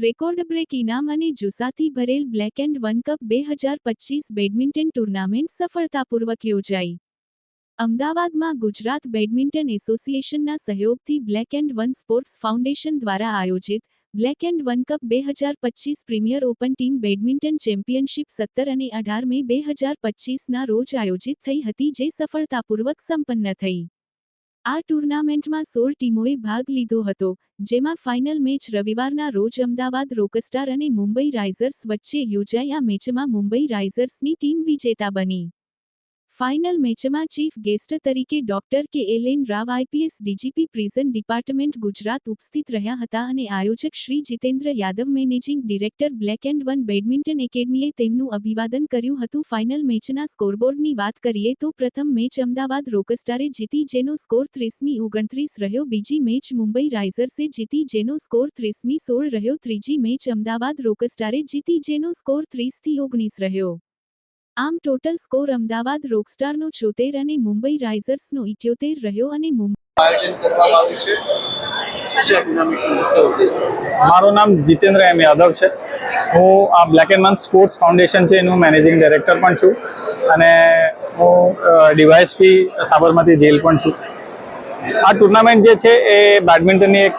Record break ઇનામ અને જુસ્સાથી ભરેલ black and one cup 2025 badminton tournament સફળતાપૂર્વક યોજાઈ। અમદાવાદમાં ગુજરાત બેડમિન્ટન એસોસિએશનના સહયોગથી black and one sports foundation દ્વારા આયોજિત black and one cup 2025 premier open team badminton championship 17 અને 18 મે 2025ના રોજ આયોજિત થઈ હતી, જે સફળતાપૂર્વક સંપન્ન થઈ। આ ટુર્નામેન્ટમાં 16 ટીમોએ ભાગ લીધો હતો, જેમાં ફાઇનલ મેચ રવિવારના રોજ અમદાવાદ રોકસ્ટાર અને મુંબઈ રાઇઝર્સ વચ્ચે યોજાઈ। આ મેચમાં મુંબઈ રાઇઝર્સની ટીમ વિજેતા બની। ફાઇનલ મેચમાં ચીફ ગેસ્ટ તરીકે doctor K L N. Rao IPS DGP prison department Gujarat ઉપસ્થિત રહ્યા હતા અને આયોજક Shri Jitendra Yadav managing director black and one badminton એકેડમીએ તેમનું અભિવાદન કર્યું હતું। ફાઇનલ મેચના સ્કોરબોર્ડની વાત કરીએ તો પ્રથમ મેચ અમદાવાદ રોકસ્ટારે જીતી, જેનો સ્કોર 30-29 રહ્યો। બીજી મેચ મુંબઈ રાઇઝર્સે જીતી, જેનો સ્કોર 30-16 રહ્યો। ત્રીજી મેચ અમદાવાદ રોકસ્ટારે જીતી, જેનો સ્કોર 30-19 રહ્યો। આમ ટોટલ સ્કોર અમદાવાદ રોકસ્ટારનો 76 અને મુંબઈ રાઇઝર્સનો 78 રહ્યો અને મારું નામ જીતેન્દ્ર એમ યાદવ છે। હું આ black and one sports foundation છે એનું મેનેજિંગ ડાયરેક્ટર પણ છું અને હું ડીવાયએસપી સાબરમતી જેલ પણ છું। આ ટુર્નામેન્ટ જે છે એ બેડમિન્ટનની એક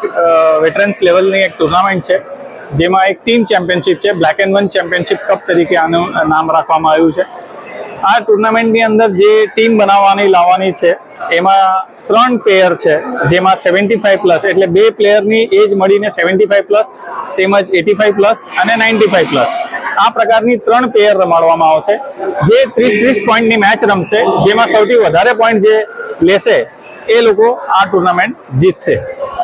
વેટરન્સ લેવલની એક ટુર્નામેન્ટ છે, જેમાં એક ટીમ ચેમ્પિયનશિપ છે। Black and one championship cup તરીકે આનું નામ રાખવામાં આવ્યું છે। આ ટુર્નામેન્ટની અંદર જે ટીમ લાવવાની છે એમાં 3 પેયર છે, જેમાં 75+ એટલે 2 પ્લેયરની એજ મળીને 75+, તેમજ 85+ અને 95+, આ પ્રકારની 3 પેયર રમાડવામાં આવશે, જે 30-30 પોઈન્ટની મેચ રમશે, જેમાં સૌથી વધારે પોઈન્ટ જે લેશે એ લોકો આ ટુર્નામેન્ટ જીતશે।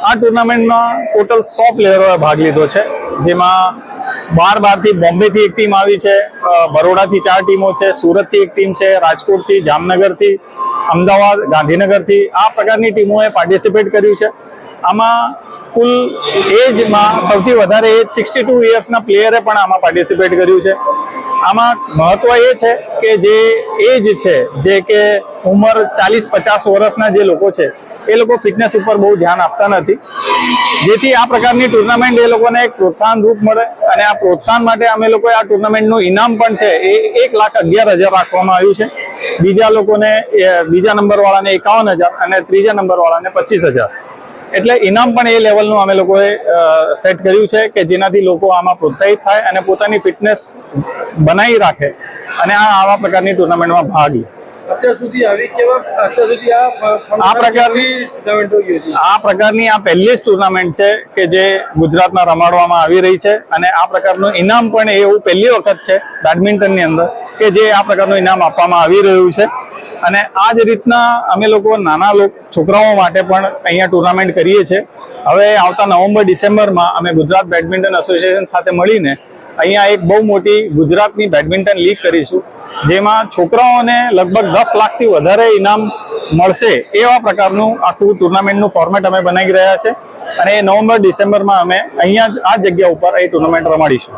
આ ટુર્નામેન્ટમાં ટોટલ 100 પ્લેયરોએ ભાગ લીધો છે, જેમાં 12 બોમ્બેથી એક ટીમ આવી છે, બરોડાથી 4 ટીમો છે, સુરતથી એક ટીમ છે, રાજકોટથી, જામનગરથી, અમદાવાદ, ગાંધીનગરથી આ પ્રકારની ટીમોએ પાર્ટિસિપેટ કર્યું છે। આમાં કુલ એજમાં સૌથી વધારે એજ 62 યર્સના પ્લેયરે પણ આમાં પાર્ટિસિપેટ કર્યું છે। આમાં મહત્વ એ છે કે જે એજ છે, જે કે ઉંમર 40-50 વર્ષના જે લોકો છે એ લોકો ફિટનેસ ઉપર બહુ ધ્યાન આપતા નથી, જેથી આ પ્રકારની ટુર્નામેન્ટ એ લોકોને એક પ્રોત્સાહન રૂપ મળે। અને આ પ્રોત્સાહન માટે અમે લોકોએ આ ટુર્નામેન્ટનું ઇનામ પણ છે એ 1,11,000 રાખવામાં આવ્યું છે। બીજા નંબરવાળાને 51,000 અને ત્રીજા નંબરવાળાને 25,000, એટલે ઇનામ પણ એ લેવલનું અમે લોકોએ સેટ કર્યું છે કે જેનાથી લોકો આમાં પ્રોત્સાહિત થાય અને પોતાની ફિટનેસ બનાવી રાખે અને આવા પ્રકારની ટુર્નામેન્ટમાં ભાગ લે। આ પ્રકારની આ પહેલી જ ટુર્નામેન્ટ છે કે જે ગુજરાતમાં રમાડવામાં આવી રહી છે અને આ પ્રકારનું ઇનામ પણ એવું પહેલી વખત છે બેડમિન્ટનની અંદર કે જે આ પ્રકારનું ઇનામ આપવામાં આવી રહ્યું છે। અને આ જ રીતના અમે લોકો નાના છોકરાઓ માટે પણ અહીંયા ટુર્નામેન્ટ કરીએ છીએ। હવે આવતા નવેમ્બર-ડિસેમ્બરમાં અમે ગુજરાત બેડમિન્ટન એસોસિએશન સાથે મળીને અહીંયા એક બહુ મોટી ગુજરાતની બેડમિન્ટન લીગ કરીશું, જેમાં છોકરાઓને લગભગ 10 લાખથી વધારે ઇનામ મળશે એવા પ્રકારનું આખું ટુર્નામેન્ટનું ફોર્મેટ અમે બનાવી રહ્યા છે અને એ નવેમ્બર-ડિસેમ્બરમાં અમે અહીંયા જ આ જગ્યા ઉપર એ ટુર્નામેન્ટ રમાડીશું।